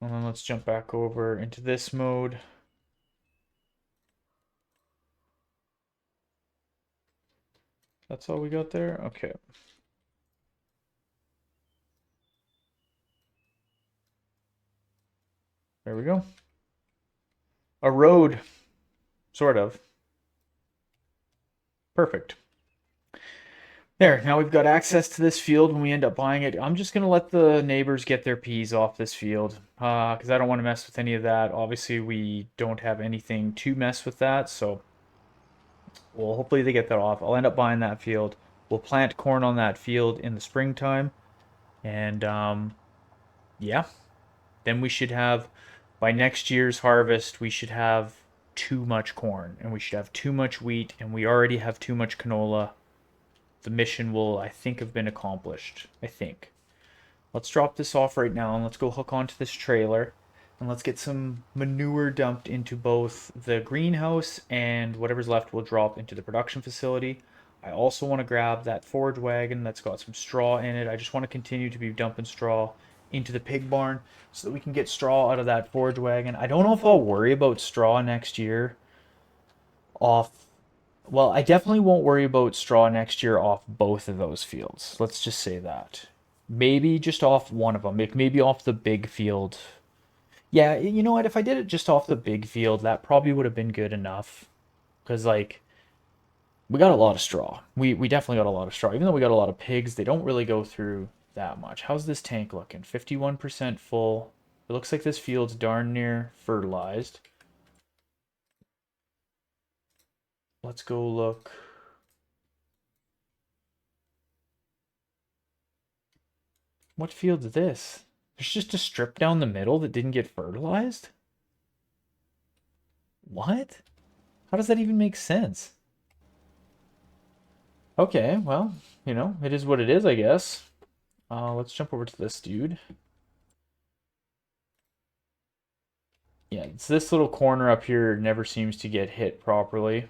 And then let's jump back over into this mode. That's all we got there? Okay. There we go. A road. Sort of. Perfect. There, now we've got access to this field when we end up buying it. I'm just going to let the neighbors get their peas off this field because I don't want to mess with any of that. Obviously, we don't have anything to mess with that, so well, hopefully they get that off. I'll end up buying that field. We'll plant corn on that field in the springtime, and yeah, then we should have, by next year's harvest, we should have too much corn, and we should have too much wheat, and we already have too much canola. The mission will, I think, have been accomplished. I think. Let's drop this off right now and let's go hook onto this trailer. And let's get some manure dumped into both the greenhouse, and whatever's left will drop into the production facility. I also want to grab that forage wagon that's got some straw in it. I just want to continue to be dumping straw into the pig barn so that we can get straw out of that forage wagon. I don't know if I'll worry about straw next year off. Well, I definitely won't worry about straw next year off both of those fields. Let's just say that. Maybe just off one of them. Maybe off the big field. Yeah, you know what? If I did it just off the big field, that probably would have been good enough. Because, like, we got a lot of straw. We definitely got a lot of straw. Even though we got a lot of pigs, they don't really go through that much. How's this tank looking? 51% full. It looks like this field's darn near fertilized. Let's go look. What field's this? There's just a strip down the middle that didn't get fertilized? What? How does that even make sense? Okay, well, it is what it is, I guess. Let's jump over to this dude. Yeah, it's this little corner up here never seems to get hit properly,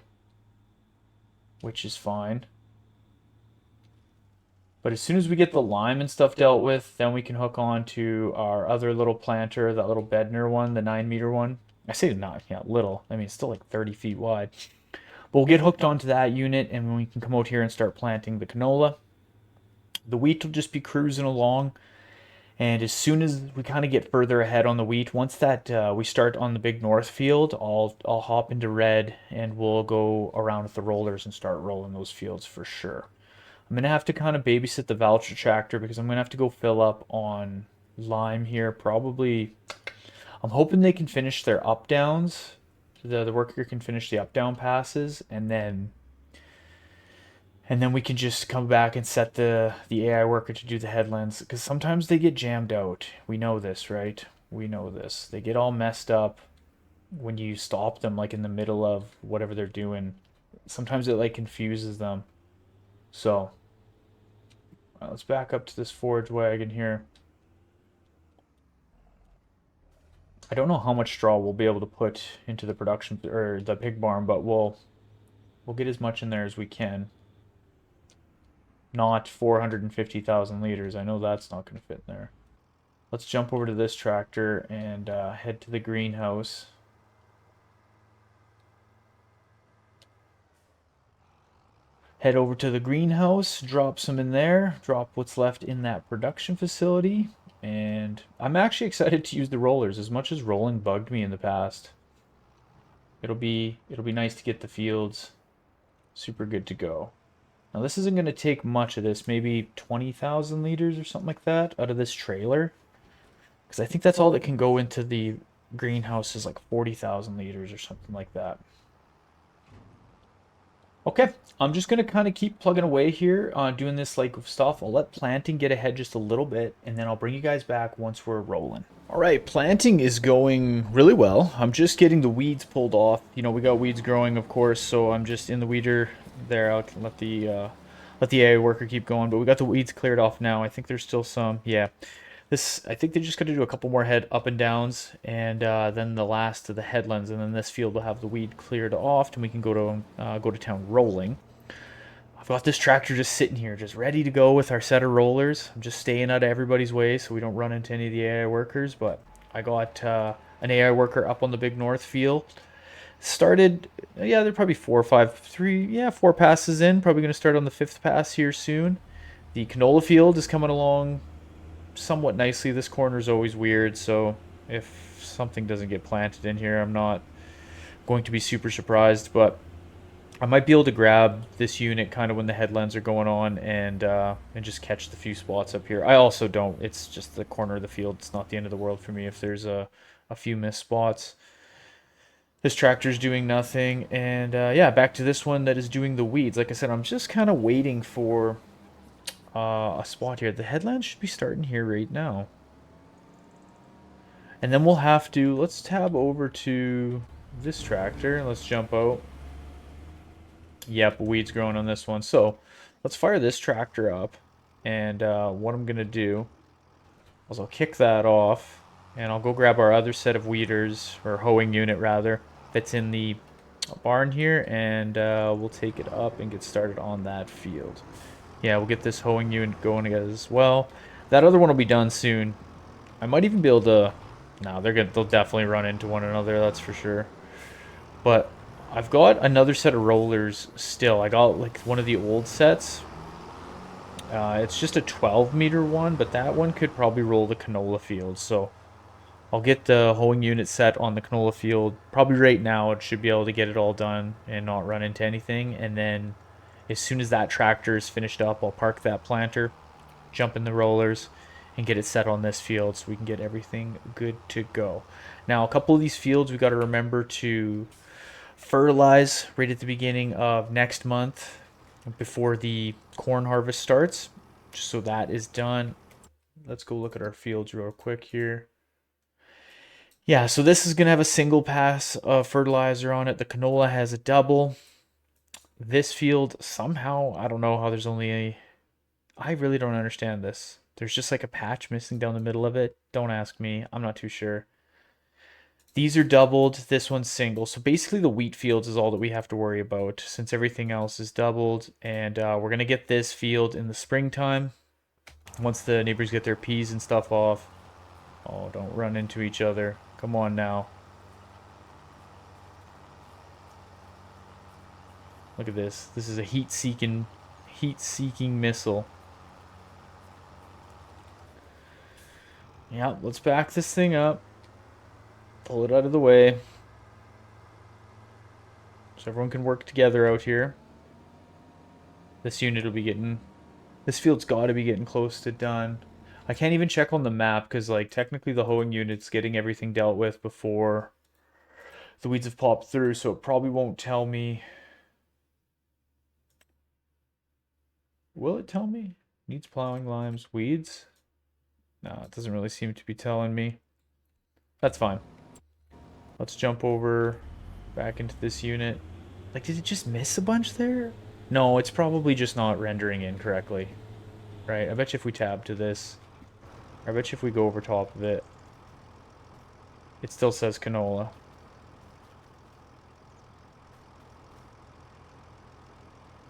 which is fine. But as soon as we get the lime and stuff dealt with, then we can hook on to our other little planter, that little Bedner one, the 9 meter one. I say not, yeah, little. I mean, it's still like 30 feet wide. But we'll get hooked onto that unit, and we can come out here and start planting the canola. The wheat will just be cruising along. And as soon as we kind of get further ahead on the wheat, once that we start on the big north field, I'll hop into red and we'll go around with the rollers and start rolling those fields for sure. I'm gonna have to kind of babysit the voucher tractor because I'm gonna have to go fill up on lime here. Probably, I'm hoping they can finish their up downs. The worker can finish the up down passes, and then we can just come back and set the AI worker to do the headlands because sometimes they get jammed out. We know this, right? We know this. They get all messed up when you stop them like in the middle of whatever they're doing. Sometimes it like confuses them. So let's back up to this forage wagon here. I don't know how much straw we'll be able to put into the production or the pig barn, but we'll get as much in there as we can. Not 450,000 liters. I know that's not going to fit in there. Let's jump over to this tractor and head to the greenhouse. Head over to the greenhouse, drop some in there, drop what's left in that production facility, and I'm actually excited to use the rollers as much as rolling bugged me in the past. It'll be nice to get the fields super good to go. Now this isn't going to take much of this, maybe 20,000 liters or something like that out of this trailer. Because I think that's all that can go into the greenhouse is like 40,000 liters or something like that. Okay, I'm just going to kind of keep plugging away here on doing this like stuff. I'll let planting get ahead just a little bit, and then I'll bring you guys back once we're rolling. All right, planting is going really well. I'm just getting the weeds pulled off. We got weeds growing, of course, so I'm just in the weeder there. I'll let the AI worker keep going, but we got the weeds cleared off now. I think there's still some. Yeah, I think they just got to do a couple more head up and downs, and then the last of the headlands, and then this field will have the weed cleared off, and we can go to town rolling. I've got this tractor just sitting here, just ready to go with our set of rollers. I'm just staying out of everybody's way so we don't run into any of the AI workers. But I got an AI worker up on the big north field. Started, yeah, they're probably four passes in. Probably going to start on the fifth pass here soon. The canola field is coming along somewhat nicely. This corner is always weird, so if something doesn't get planted in here, I'm not going to be super surprised, but I might be able to grab this unit kind of when the headlands are going on and just catch the few spots up here. I also don't. It's just the corner of the field. It's not the end of the world for me if there's a few missed spots. This tractor's doing nothing, and yeah, back to this one that is doing the weeds. Like I said, I'm just kind of waiting for a spot here. The headland should be starting here right now. And then we'll have to, let's tab over to this tractor. Let's jump out. Yep, weeds growing on this one. So let's fire this tractor up. And what I'm going to do is I'll kick that off. and I'll go grab our other set of weeders, or hoeing unit rather, that's in the barn here, and we'll take it up and get started on that field. Yeah, we'll get this hoeing unit going as well. That other one will be done soon. I might even be able to... No, they'll definitely run into one another, that's for sure. But I've got another set of rollers still. I got like one of the old sets. It's just a 12-meter one, but that one could probably roll the canola field. So I'll get the hoeing unit set on the canola field. Probably right now, it should be able to get it all done and not run into anything. And then as soon as that tractor is finished up, I'll park that planter, jump in the rollers, and get it set on this field so we can get everything good to go. Now, a couple of these fields, we got to remember to fertilize right at the beginning of next month before the corn harvest starts, just so that is done. Let's go look at our fields real quick here. Yeah, so this is going to have a single pass of fertilizer on it. The canola has a double. This field, somehow, I don't know how there's only a... I really don't understand this. There's just like a patch missing down the middle of it. Don't ask me. I'm not too sure. These are doubled. This one's single. So basically the wheat fields is all that we have to worry about since everything else is doubled. And we're going to get this field in the springtime once the neighbors get their peas and stuff off. Oh, don't run into each other. Come on now. Look at this. This is a heat-seeking missile. Yeah, let's back this thing up. Pull it out of the way. So everyone can work together out here. This unit will be getting... This field's got to be getting close to done. I can't even check on the map because, like, technically the hoeing unit's getting everything dealt with before the weeds have popped through, so it probably won't tell me. Will it tell me? Needs plowing, limes, weeds? No, it doesn't really seem to be telling me. That's fine. Let's jump over back into this unit. Like, did it just miss a bunch there? No, it's probably just not rendering incorrectly. Right, I bet you if we tab to this, I bet you if we go over top of it, it still says canola.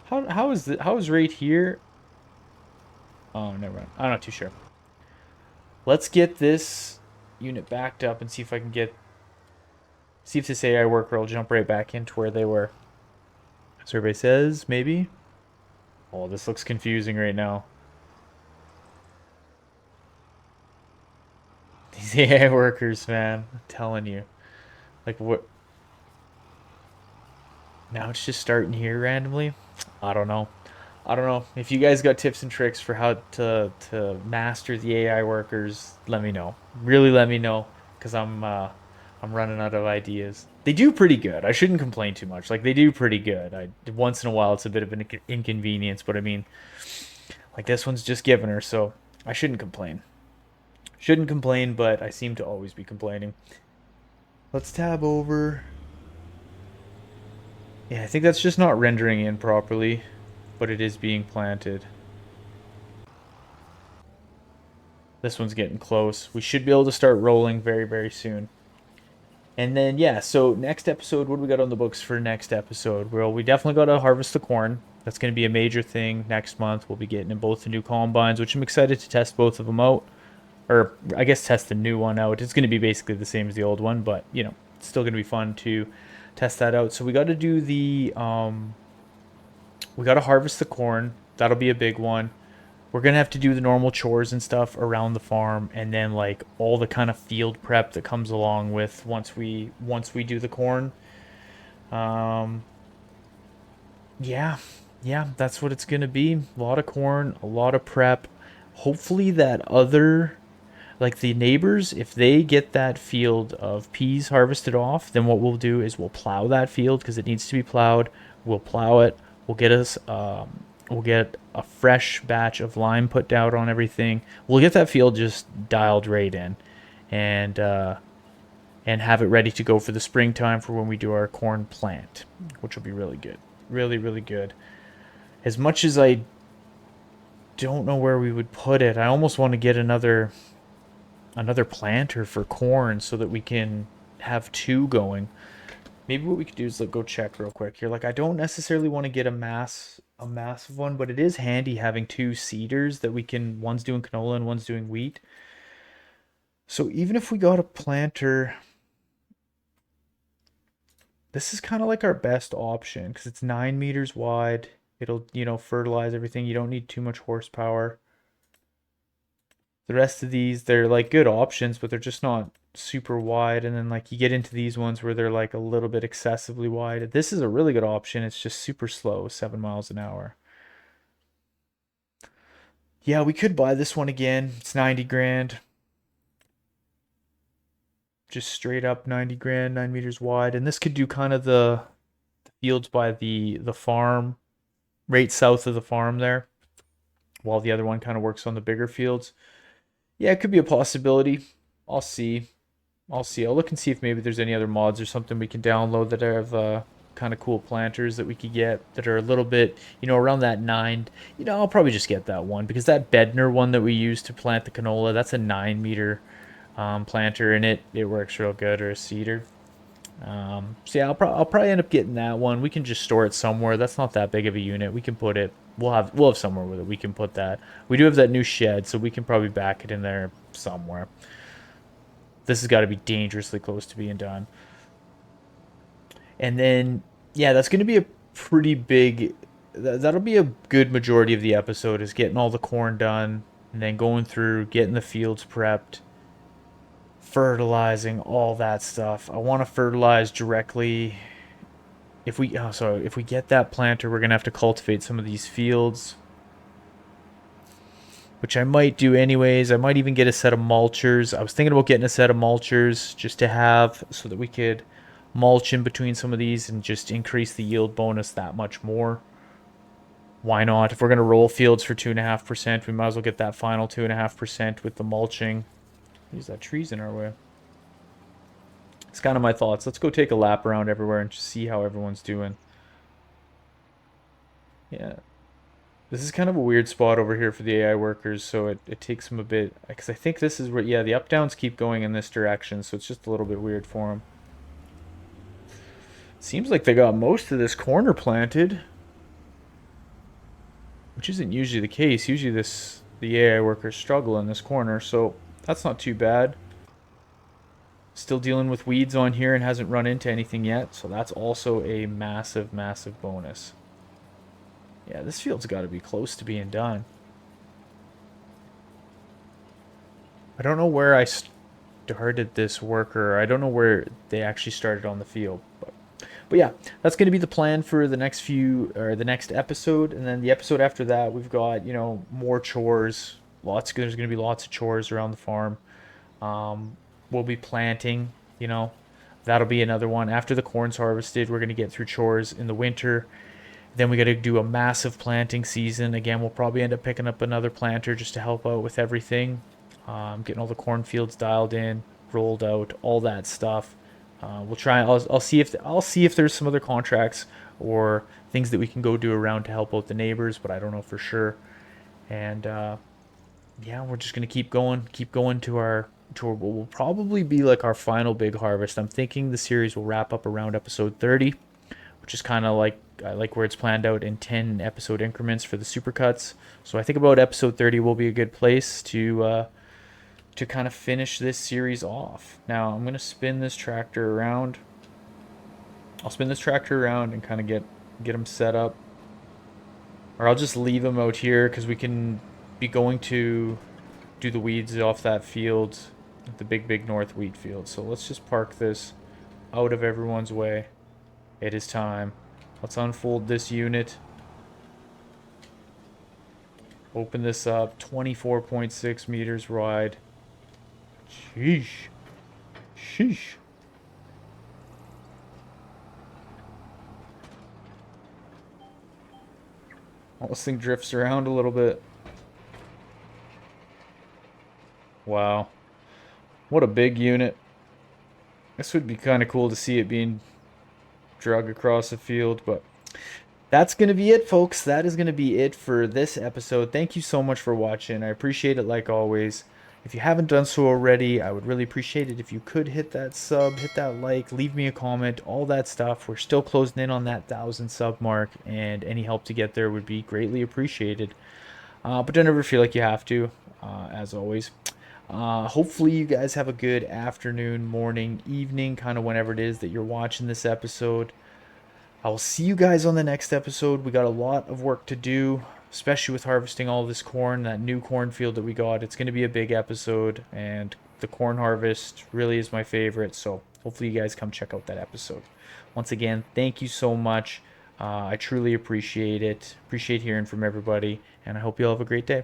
How is right here? Oh, never mind. I'm not too sure. Let's get this unit backed up and see if I can get... See if this AI worker will jump right back into where they were. Survey says, maybe? Oh, this looks confusing right now. These AI workers, man. I'm telling you. Like, what? Now it's just starting here randomly? I don't know. I don't know. If you guys got tips and tricks for how to master the AI workers, let me know. Really let me know, because I'm running out of ideas. They do pretty good. I shouldn't complain too much. Like, they do pretty good. Once in a while it's a bit of an inconvenience, but I mean, like, this one's just giving her, so I shouldn't complain. Shouldn't complain, but I seem to always be complaining. Let's tab over. Yeah, I think that's just not rendering in properly, but it is being planted. This one's getting close. We should be able to start rolling very, very soon. And then, yeah, so next episode, what do we got on the books for next episode? Well, we definitely got to harvest the corn. That's going to be a major thing next month. We'll be getting in both the new combines, which I'm excited to test both of them out. Or, I guess, test the new one out. It's going to be basically the same as the old one, but, you know, it's still going to be fun to test that out. So we got to do the... we got to harvest the corn. That'll be a big one. We're going to have to do the normal chores and stuff around the farm, and then like all the kind of field prep that comes along with once we do the corn. Yeah. Yeah, that's what it's going to be. A lot of corn, a lot of prep. Hopefully that other, like the neighbors, if they get that field of peas harvested off, then what we'll do is we'll plow that field because it needs to be plowed. We'll plow it. We'll get a fresh batch of lime put down on everything. We'll get that field just dialed right in, and have it ready to go for the springtime for when we do our corn plant, which will be really good, really, really good. As much as I don't know where we would put it, I almost want to get another another planter for corn so that we can have two going. Maybe what we could do is like go check real quick here. Like I don't necessarily want to get a massive one, but it is handy having two seeders that we can, one's doing canola and one's doing wheat. So even if we got a planter, this is kind of like our best option because it's 9 meters wide. It'll, fertilize everything. You don't need too much horsepower. The rest of these, they're like good options, but they're just not super wide. And then like you get into these ones where they're like a little bit excessively wide. This is a really good option. It's just super slow, 7 miles an hour. Yeah, we could buy this one again. It's 90 grand. Just straight up 90 grand, 9 meters wide. And this could do kind of the fields by the farm, right south of the farm there, while the other one kind of works on the bigger fields. Yeah, it could be a possibility. I'll see. I'll see. I'll look and see if maybe there's any other mods or something we can download that have kind of cool planters that we could get that are a little bit, around that 9. I'll probably just get that one because that Bedner one that we use to plant the canola, that's a 9 meter planter, and it works real good, or a cedar. So yeah, I'll probably end up getting that one. We can just store it somewhere. That's not that big of a unit. We can put it. We'll have somewhere with it. We can put that. We do have that new shed, so we can probably back it in there somewhere. This has got to be dangerously close to being done. And then yeah, that's going to be a pretty big. That'll be a good majority of the episode is getting all the corn done, and then going through getting the fields prepped, fertilizing, all that stuff. I want to fertilize directly. If we get that planter, we're gonna have to cultivate some of these fields, which I might do anyways. I might even get a set of mulchers. I was thinking about getting a set of mulchers just to have so that we could mulch in between some of these and just increase the yield bonus that much more. Why not? If we're gonna roll fields for 2.5%, we might as well get that final 2.5% with the mulching. Use that trees in our way. It's kind of my thoughts. Let's go take a lap around everywhere and just see how everyone's doing. Yeah. This is kind of a weird spot over here for the AI workers, so it takes them a bit. Because I think this is where, yeah, the up downs keep going in this direction, so it's just a little bit weird for them. Seems like they got most of this corner planted, which isn't usually the case. Usually the AI workers struggle in this corner, so that's not too bad. Still dealing with weeds on here and hasn't run into anything yet, so that's also a massive, massive bonus. Yeah, this field's got to be close to being done. I don't know where I started this worker. I don't know where they actually started on the field, but yeah, that's going to be the plan for the next the next episode, and then the episode after that, we've got more chores. There's going to be lots of chores around the farm. We'll be planting. That'll be another one. After the corn's harvested, we're going to get through chores in the winter. Then we got to do a massive planting season. Again, we'll probably end up picking up another planter just to help out with everything. Getting all the cornfields dialed in, rolled out, all that stuff. We'll try. I'll see if there's some other contracts or things that we can go do around to help out the neighbors, but I don't know for sure. And yeah, we're just gonna keep going to what will probably be like our final big harvest. I'm thinking the series will wrap up around episode 30, which is kind of like I like where it's planned out in 10 episode increments for the supercuts. So I think about episode 30 will be a good place to kind of finish this series off. Now I'm gonna spin this tractor around. I'll spin this tractor around and kind of get them set up, or I'll just leave them out here because we can be going to do the weeds off that field, the big north wheat field. So let's just park this out of everyone's way. It is time. Let's unfold this unit. Open this up. 24.6 meters wide. Sheesh. Sheesh. Oh, this thing drifts around a little bit. Wow. What a big unit. This would be kind of cool to see it being drug across the field, but that's going to be it, folks. That is going to be it for this episode. Thank you so much for watching. I appreciate it like always. If you haven't done so already, I would really appreciate it if you could hit that sub, hit that like, leave me a comment, all that stuff. We're still closing in on that 1,000 sub mark, and any help to get there would be greatly appreciated. But don't ever feel like you have to, as always. Hopefully, you guys have a good afternoon, morning, evening, kind of whenever it is that you're watching this episode. I will see you guys on the next episode. We got a lot of work to do, especially with harvesting all this corn, that new cornfield that we got. It's going to be a big episode, and the corn harvest really is my favorite. So hopefully you guys come check out that episode. Once again, thank you so much. I truly appreciate it. Appreciate hearing from everybody, and I hope you all have a great day.